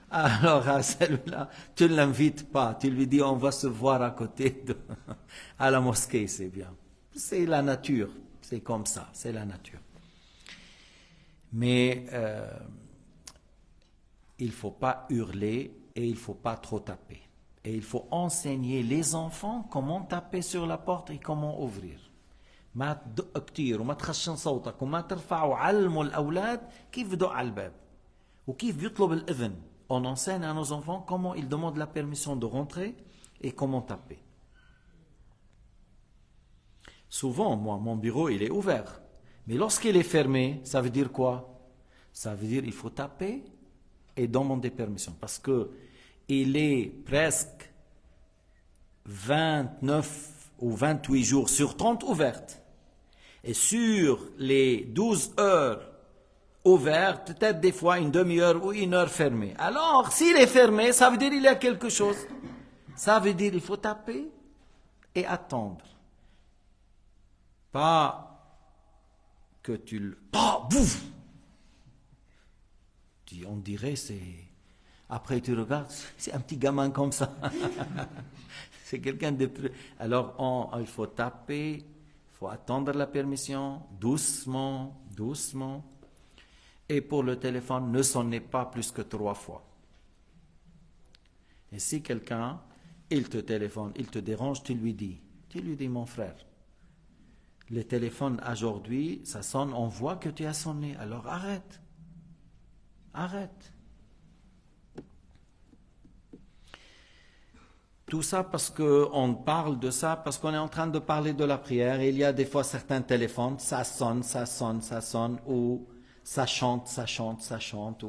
Alors à celui-là, tu ne l'invites pas, tu lui dis on va se voir à côté à la mosquée, c'est bien. C'est la nature, c'est comme ça, c'est la nature. Mais il ne faut pas hurler et il ne faut pas trop taper. Et il faut enseigner les enfants comment taper sur la porte et comment ouvrir. ما تدق كتير وما تخشن صوتك وما ترفع وعلموا الأولاد كيف بدق على الباب وكيف بيطلب الإذن. On enseigne à nos enfants comment ils demandent la permission de rentrer et comment taper. Souvent, moi, mon bureau, il est ouvert. Mais lorsqu'il est fermé, ça veut dire quoi? Ça veut dire qu'il faut taper et demander permission. Parce que il est presque 29 ou 28 jours sur 30 ouvertes. Et sur les 12 heures ouvertes, peut-être des fois une demi-heure ou une heure fermée. Alors, s'il est fermé, ça veut dire qu'il y a quelque chose. Ça veut dire qu'il faut taper et attendre. Pas que tu le... Pas, bouf! On dirait c'est... Après tu regardes, c'est un petit gamin comme ça. C'est quelqu'un de... Alors il faut taper, il faut attendre la permission, doucement, doucement. Et pour le téléphone, ne sonnez pas plus que 3 fois. Et si quelqu'un, il te téléphone, il te dérange, tu lui dis, mon frère, le téléphone aujourd'hui, ça sonne, on voit que tu as sonné, alors arrête. Arrête. Tout ça parce qu'on parle de ça, parce qu'on est en train de parler de la prière. Et il y a des fois certains téléphones, ça sonne, ou ça chante,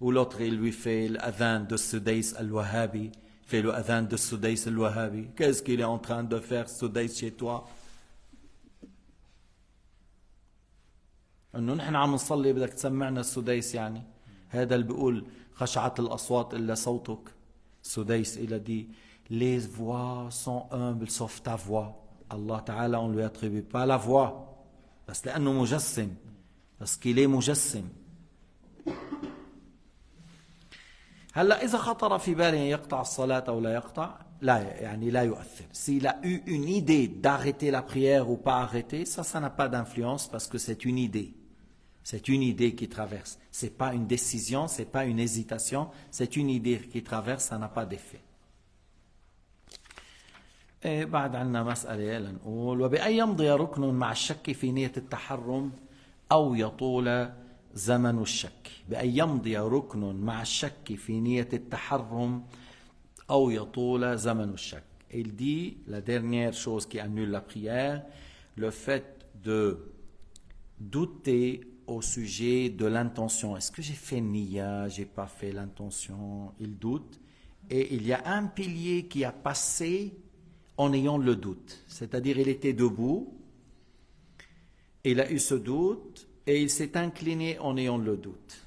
ou l'autre il lui fait l'adhan de Sudais al-Wahhabi, fait le adhan de Sudais al-Wahhabi. Qu'est-ce qu'il est en train de faire Sudais chez toi? انه نحن عم نصلي بدك تسمعنا السديس يعني هذا اللي بيقول خشعت الاصوات الا صوتك سديس الى دي les voix sont humbles sauf ta voix. Allah Ta'ala on lui attribue pas la voix بس لانه مجسم بس qu'il est مجسم. هلا اذا خطر في باله يقطع الصلاة او لا يقطع لا يعني لا يؤثر. S'il a eu une idée d'arrêter la prière ou pas arrêter, ça n'a pas d'influence parce que c'est une idée. C'est une idée qui traverse. C'est pas une décision, c'est pas une hésitation, c'est une idée qui traverse, ça n'a pas d'effet. بعد عنا مسألة لنقول وبأن يمضي ركن مع الشك في نية التحرم أو يطول زمن الشك. بأن يمضي ركن مع الشك في نية التحرم أو يطول زمن الشك. Il dit la dernière chose qui annule la prière, le fait de douter au sujet de l'intention. Est-ce que j'ai fait niya, j'ai pas fait l'intention? Il doute. Et il y a un pilier qui a passé en ayant le doute. C'est-à-dire, il était debout, il a eu ce doute, et il s'est incliné en ayant le doute.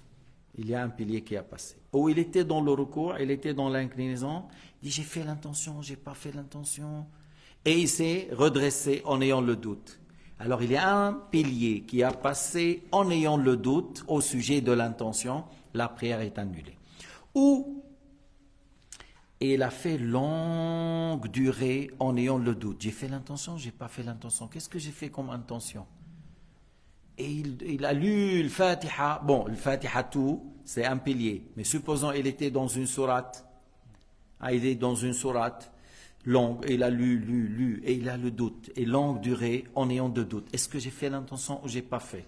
Il y a un pilier qui a passé. Ou il était dans le recours, il était dans l'inclinaison, il dit j'ai fait l'intention, j'ai pas fait l'intention. Et il s'est redressé en ayant le doute. Alors il y a un pilier qui a passé en ayant le doute au sujet de l'intention, la prière est annulée. Ou il a fait longue durée en ayant le doute. J'ai fait l'intention, j'ai pas fait l'intention. Qu'est-ce que j'ai fait comme intention? Et il a lu le Fatiha. Bon, le Fatiha tout, c'est un pilier. Mais supposons il était dans une sourate. Il est dans une sourate longue. Et il a lu. Et il a le doute. Et longue durée en ayant de doute. Est-ce que j'ai fait l'intention ou j'ai pas fait?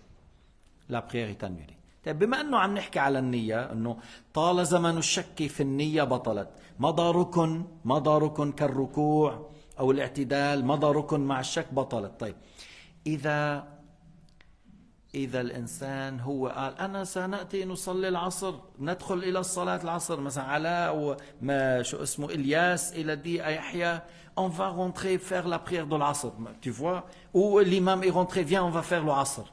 La prière est annulée. بما انه عم نحكي على النية انه طال زمن الشك في النية بطلت مضى ركن كالركوع او الاعتدال مضى ركن مع الشك بطلت. طيب إذا الإنسان هو قال أنا سنأتي نصلي العصر ندخل إلى الصلاة العصر مثلا علاء وما شو اسمه إلياس إلى دي يحيى on va rentrer faire la prière de l'Asr, tu vois, ou l'imam est rentré, viens on va faire le Asr.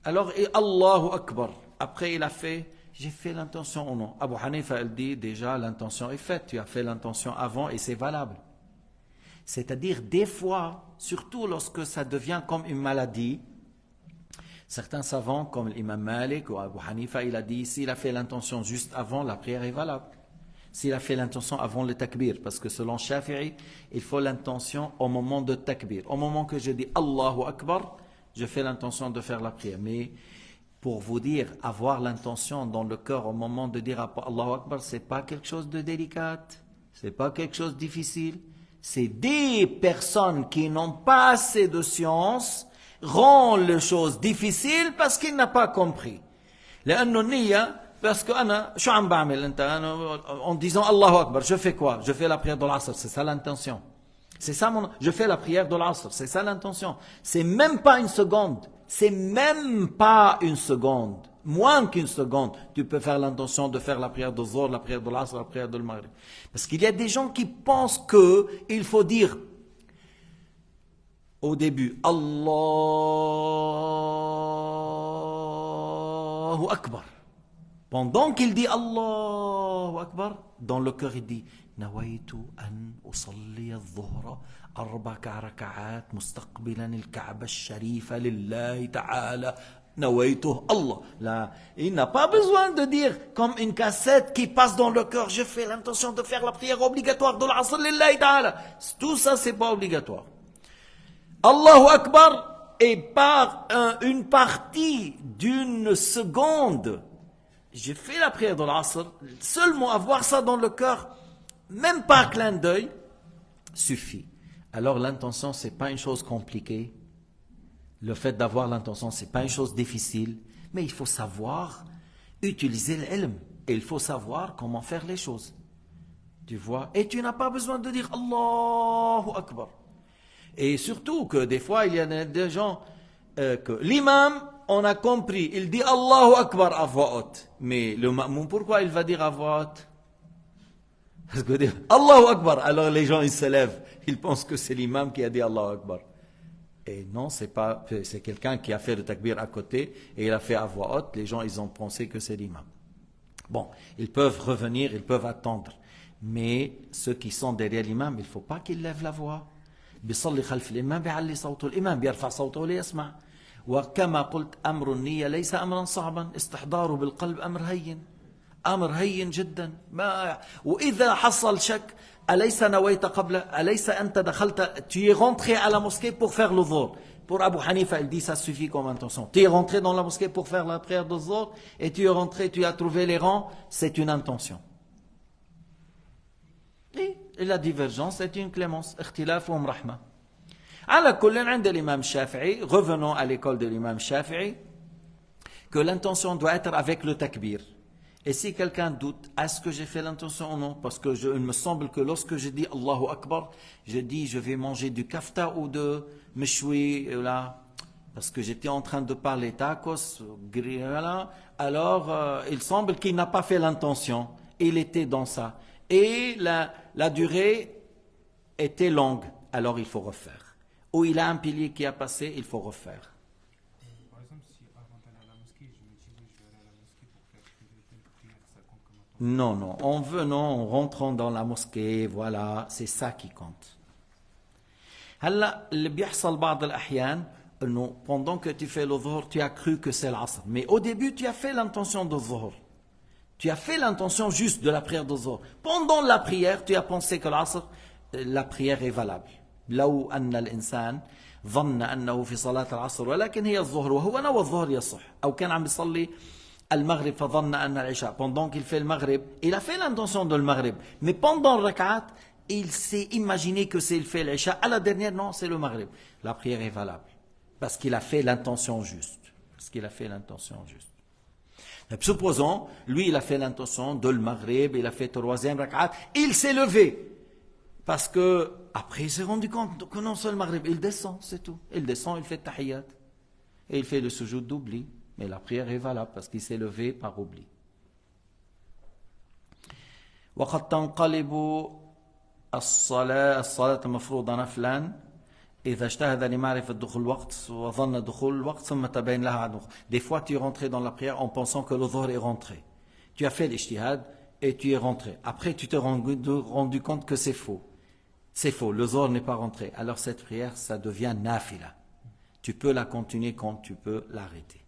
Alors Allahu Akbar, après il a fait j'ai fait l'intention ou non. Abu Hanifa elle dit déjà l'intention est faite, tu as fait l'intention avant et c'est valable. C'est-à-dire, des fois, surtout lorsque ça devient comme une maladie, certains savants, comme l'imam Malik ou Abu Hanifa, il a dit, s'il a fait l'intention juste avant, la prière est valable. S'il a fait l'intention avant le takbir, parce que selon Shafi'i, il faut l'intention au moment de takbir. Au moment que je dis Allahu Akbar, je fais l'intention de faire la prière. Mais pour vous dire, avoir l'intention dans le cœur au moment de dire Allahu Akbar, ce n'est pas quelque chose de délicat, ce n'est pas quelque chose de difficile. C'est des personnes qui n'ont pas assez de science rendent les choses difficiles parce qu'ils n'ont pas compris. لأنه النية parce que أنا شو عم بعمل أنت en disant Allahu Akbar, je fais quoi? Je fais la prière de l'Asr, c'est ça l'intention. C'est ça je fais la prière de l'Asr, c'est ça l'intention. C'est même pas une seconde, c'est même pas une seconde. Moins qu'une seconde, tu peux faire l'intention de faire la prière de Zohr, la prière de l'Asr, la prière de l'Maghrib. Parce qu'il y a des gens qui pensent qu'il faut dire au début Allahu Akbar. Pendant qu'il dit Allahu Akbar, dans le cœur il dit نويت أن أصلي الظهر 4 ركعات مستقبلا الكعبة الشريفة لله تعالى نويته Allah. Là, il n'a pas besoin de dire comme une cassette qui passe dans le cœur, je fais l'intention de faire la prière obligatoire de l'Asr lillahi ta'ala. Tout ça, c'est pas obligatoire. Allahu Akbar est par une partie d'une seconde. J'ai fait la prière de l'Asr, seulement avoir ça dans le cœur, même pas un clin d'œil, suffit. Alors l'intention, c'est pas une chose compliquée. Le fait d'avoir l'intention, c'est pas une chose difficile, mais il faut savoir utiliser l'ilm et il faut savoir comment faire les choses. Tu vois? Et tu n'as pas besoin de dire Allahu Akbar. Et surtout que des fois, il y a des gens que l'imam, on a compris, il dit Allahu Akbar à voix haute. Mais le ma'moum, pourquoi il va dire à voix haute? Parce que dire Allahu Akbar, alors les gens ils se lèvent, ils pensent que c'est l'imam qui a dit Allahu Akbar. Et non, c'est quelqu'un qui a fait le takbir à côté et il a fait à voix haute. Les gens, ils ont pensé que c'est l'imam. Bon, ils peuvent revenir, ils peuvent attendre. Mais ceux qui sont derrière l'imam, il ne faut pas qu'ils lèvent la voix. بيصلي خلف الإمام بيعلي صوته الإمام بيرفع صوته ليسمع وكما قلت أمر النية ليس أمرا صعبا استحضاره بالقلب أمر هين جدا وإذا حصل شك أليس نويت قبل أليس أنت دخلت tu es rentré à la mosquée pour faire le Zohr. Pour Abu Hanifa il dit ça suffit comme intention. Tu es rentré dans la mosquée pour faire la prière de Zohr et tu es rentré, tu as trouvé les rangs, c'est une intention. Et la divergence est une clémence. اختلافهم رحمة. على كل عند الإمام الشافعي, revenons à l'école de l'imam Shafi'i, que l'intention doit être avec le takbir. Et si quelqu'un doute, est-ce que j'ai fait l'intention ou non? Parce que il me semble que lorsque je dis Allahu Akbar, je dis je vais manger du kafta ou de meshwi, là, parce que j'étais en train de parler tacos, grilla, alors il semble qu'il n'a pas fait l'intention. Il était dans ça. Et la durée était longue, alors il faut refaire. Ou il a un pilier qui a passé, il faut refaire. Par exemple, si avant d'aller à la mosquée, je me dis oui, je vais aller à la mosquée pour faire telle prière, ça compte comme attention. Non, non, en venant, en rentrant dans la mosquée, voilà, c'est ça qui compte. هلا اللي بيحصل بعض الأحيان إنه pendant que tu fais le dhuhr, tu as cru que c'est l'asr. Mais au début, tu as fait l'intention de dhuhr. Tu as fait l'intention juste de la prière de dhuhr. Pendant la prière, tu as pensé que l'asr, la prière est valable. لو أن الإنسان ظن أنه في صلاة العصر ولكن هي الظهر وهو نوى الظهر يصح أو كان عم بيصلي المغرب فظن أن العشاء pendant qu'il fait le maghrib il a fait l'intention de le maghrib mais pendant le rakat il s'est imaginé que c'est il fait l'isha à la dernière non c'est le maghrib la prière est valable parce qu'il a fait l'intention juste supposons lui il a fait l'intention de le maghrib il a fait troisième rakat il s'est levé parce que après il s'est rendu compte que non c'est le maghrib il descend c'est tout il descend il fait tahiyyat et il fait le sujoud d'oubli mais la prière est valable parce qu'il s'est levé par oubli وقد تنقلب الصلاة المفروضة نفلا إذا اجتهد لمعرفة دخول الوقت وظن دخول الوقت ثم تبين لها عدم. Des fois tu es rentré dans la prière en pensant que le dhuhr est rentré. Tu as fait l'ijtihad et tu es rentré. Après tu t'es rendu compte que c'est faux. C'est faux, le dhuhr n'est pas rentré. Alors cette prière, ça devient nafila. Tu peux la continuer quand tu peux l'arrêter.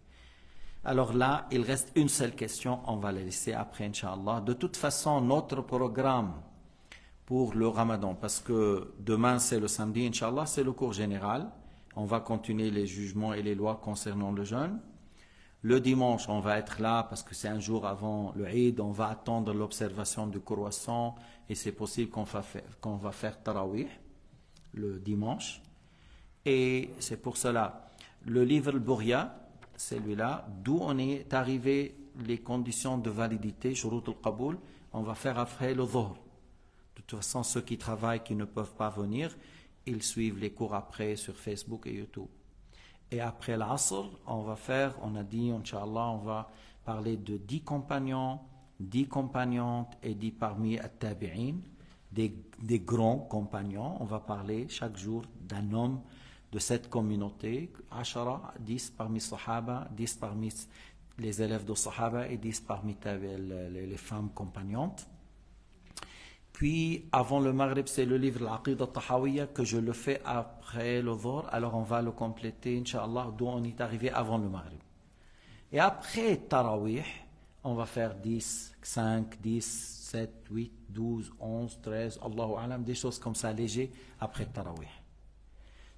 Alors là, il reste une seule question, on va la laisser après, Inch'Allah. De toute façon, notre programme pour le Ramadan, parce que demain c'est le samedi, Inch'Allah, c'est le cours général. On va continuer les jugements et les lois concernant le jeûne. Le dimanche, on va être là parce que c'est un jour avant le Eid, on va attendre l'observation du croissant et c'est possible qu'on va faire Tarawih le dimanche. Et c'est pour cela, le livre Al-Bourya, celui-là, d'où on est arrivé les conditions de validité, shurut al-qaboul, on va faire après le dhuhr. De toute façon, ceux qui travaillent, qui ne peuvent pas venir, ils suivent les cours après sur Facebook et YouTube. Et après l'Asr, on a dit, Inch'Allah, on va parler de 10 compagnons, 10 compagnontes et 10 parmi at-tabi'in, des grands compagnons. On va parler chaque jour d'un homme de cette communauté, 10 parmi Sahaba, 10 parmi les élèves de Sahaba et 10 parmi les femmes compagnontes. Puis, avant le Maghrib, c'est le livre Al-Aqidah Tahawiyya que je le fais après le Dhuhr. Alors, on va le compléter, Inch'Allah, d'où on est arrivé avant le Maghrib. Et après Tarawih, on va faire 10, 5, 10, 7, 8, 12, 11, 13, Allahu Alam, des choses comme ça, légers, après Tarawih.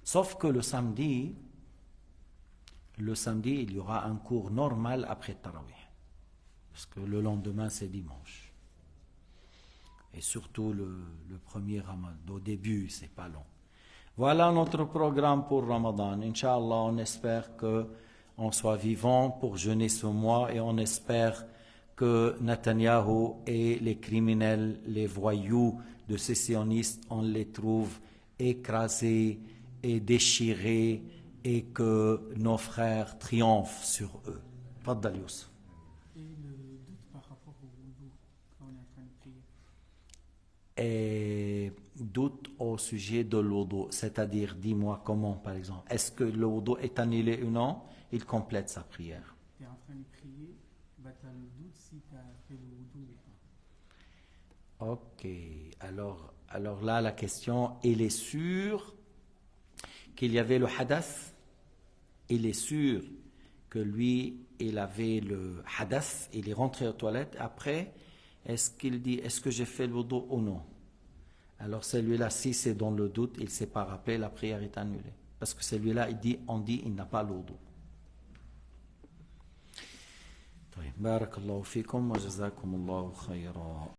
Sauf que le samedi, il y aura un cours normal après Tarawih. Parce que le lendemain, c'est dimanche. Et surtout le premier Ramadan. Au début, c'est pas long. Voilà notre programme pour Ramadan. Inch'Allah, on espère qu'on soit vivant pour jeûner ce mois et on espère que Netanyahou et les criminels, les voyous de sécessionnistes, on les trouve écrasés et déchirés et que nos frères triomphent sur eux. Faddal Youssef. Et le doute par rapport au wudu quand on est en train de prier. Et doute au sujet de l'wudu, c'est-à-dire, dis-moi comment par exemple, est-ce que le wudu est annulé ou non, il complète sa prière. Tu es en train de prier, bah tu as le doute si tu as fait le wudu ou pas. Ok, alors là la question, il est sûr qu'il y avait le hadath, il est sûr que lui, il avait le hadath, il est rentré aux toilettes, après, est-ce qu'il dit, est-ce que j'ai fait le wudu ou non? Alors celui-là, si c'est dans le doute, il ne s'est pas rappelé, la prière est annulée. Parce que celui-là, on dit, il n'a pas le wudu. بارك الله فيكم وجزاكم الله خيرا